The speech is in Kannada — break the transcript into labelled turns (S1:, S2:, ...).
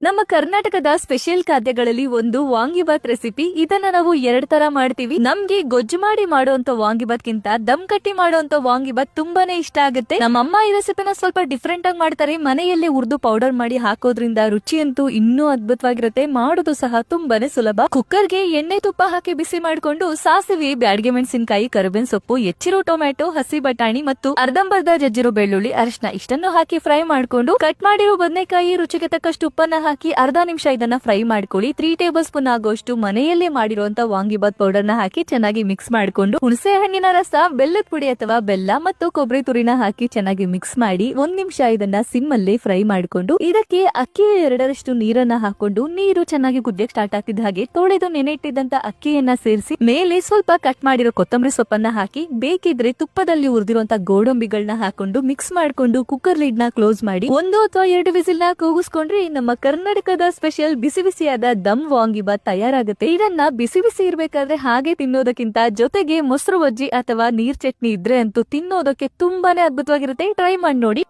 S1: ನಮ್ಮ ಕರ್ನಾಟಕದ ಸ್ಪೆಷಲ್ ಖಾದ್ಯಗಳಲ್ಲಿ ಒಂದು ವಾಂಗಿಬಾತ್ ರೆಸಿಪಿ. ಇದನ್ನ ನಾವು 2 ತರ ಮಾಡ್ತೀವಿ. ನಮ್ಗೆ ಗೊಜ್ಜು ಮಾಡಿ ಮಾಡುವಂತ ವಾಂಗಿಬಾತ್ಗಿಂತ ದಮ್ ಕಟ್ಟಿ ಮಾಡುವಂತ ವಾಂಗಿಬಾತ್ ತುಂಬಾನೇ ಇಷ್ಟ ಆಗುತ್ತೆ. ನಮ್ಮಮ್ಮ ಈ ರೆಸಿಪಿನ ಸ್ವಲ್ಪ ಡಿಫ್ರೆಂಟ್ ಆಗಿ ಮಾಡ್ತಾರೆ. ಮನೆಯಲ್ಲೇ ಹುರಿದು ಪೌಡರ್ ಮಾಡಿ ಹಾಕೋದ್ರಿಂದ ರುಚಿ ಅಂತೂ ಇನ್ನೂ ಅದ್ಭುತವಾಗಿರುತ್ತೆ. ಮಾಡೋದು ಸಹ ತುಂಬಾನೇ ಸುಲಭ. ಕುಕ್ಕರ್ಗೆ ಎಣ್ಣೆ ತುಪ್ಪ ಹಾಕಿ ಬಿಸಿ ಮಾಡ್ಕೊಂಡು ಸಾಸಿವೆ, ಬ್ಯಾಡಗೆ ಮೆಣಸಿನಕಾಯಿ, ಕರಿಬೇವಿನ ಸೊಪ್ಪು, ಹೆಚ್ಚಿರೋ ಟೊಮ್ಯಾಟೊ, ಹಸಿ ಬಟಾಣಿ ಮತ್ತು ಅರ್ಧಂಬರ್ಧ ಜಜ್ಜಿರೋ ಬೆಳ್ಳುಳ್ಳಿ, ಅರಿಶಿನ ಇಷ್ಟನ್ನು ಹಾಕಿ ಫ್ರೈ ಮಾಡ್ಕೊಂಡು ಕಟ್ ಮಾಡಿರೋ ಬದನೆಕಾಯಿ, ರುಚಿಗೆ ತಕ್ಕಷ್ಟು ಉಪ್ಪನ್ನ ಹಾಕಿ ಅರ್ಧ ನಿಮಿಷ ಇದನ್ನ ಫ್ರೈ ಮಾಡ್ಕೊಳ್ಳಿ. 3 ಟೇಬಲ್ ಸ್ಪೂನ್ ಆಗೋಷ್ಟು ಮನೆಯಲ್ಲೇ ಮಾಡಿರುವಂತ ವಾಂಗಿಬಾತ್ ಪೌಡರ್ ನ ಹಾಕಿ ಚೆನ್ನಾಗಿ ಮಿಕ್ಸ್ ಮಾಡ್ಕೊಂಡು ಹುಣಸೆ ಹಣ್ಣಿನ ರಸ, ಬೆಲ್ಲದ ಪುಡಿ ಅಥವಾ ಬೆಲ್ಲ ಮತ್ತು ಕೊಬ್ಬರಿ ತುರಿನ ಹಾಕಿ ಚೆನ್ನಾಗಿ ಮಿಕ್ಸ್ ಮಾಡಿ 1 ನಿಮಿಷ ಇದನ್ನ ಸಿಮ್ ಅಲ್ಲೇ ಫ್ರೈ ಮಾಡ್ಕೊಂಡು ಇದಕ್ಕೆ ಅಕ್ಕಿ 2ರಷ್ಟು ನೀರನ್ನ ಹಾಕೊಂಡು ನೀರು ಚೆನ್ನಾಗಿ ಕುದಿಯಕ್ಕೆ ಸ್ಟಾರ್ಟ್ ಆಗ್ತಿದ್ದ ಹಾಗೆ ತೊಳೆದು ನೆನೆ ಇಟ್ಟಿದ್ದಂತ ಅಕ್ಕಿಯನ್ನ ಸೇರಿಸಿ ಮೇಲೆ ಸ್ವಲ್ಪ ಕಟ್ ಮಾಡಿರೋ ಕೊತ್ತಂಬರಿ ಸೊಪ್ಪನ್ನ ಹಾಕಿ ಬೇಕಿದ್ರೆ ತುಪ್ಪದಲ್ಲಿ ಹುರಿದಿರುವಂತ ಗೋಡಂಬಿಗಳನ್ನ ಹಾಕೊಂಡು ಮಿಕ್ಸ್ ಮಾಡ್ಕೊಂಡು ಕುಕ್ಕರ್ ಲಿಡ್ ನ ಕ್ಲೋಸ್ ಮಾಡಿ 1 ಅಥವಾ 2 ವಿಸಿಲ್ ನ ಕೂಗಿಸ್ಕೊಂಡ್ರೆ ನಮ್ಮ ಕರ್ನಾಟಕದ ಸ್ಪೆಷಲ್ ಬಿಸಿ ಬಿಸಿಯಾದ ದಮ್ ವಾಂಗಿಬಾತ್ ತಯಾರಾಗುತ್ತೆ. ಇದನ್ನ ಬಿಸಿ ಬಿಸಿ ಇರ್ಬೇಕಾದ್ರೆ ಹಾಗೆ ತಿನ್ನೋದಕ್ಕಿಂತ ಜೊತೆಗೆ ಮೊಸರು ಬಜ್ಜಿ ಅಥವಾ ನೀರ್ ಚಟ್ನಿ ಇದ್ರೆ ಅಂತೂ ತಿನ್ನೋದಕ್ಕೆ ತುಂಬಾನೇ ಅದ್ಭುತವಾಗಿರುತ್ತೆ. ಟ್ರೈ ಮಾಡಿ ನೋಡಿ.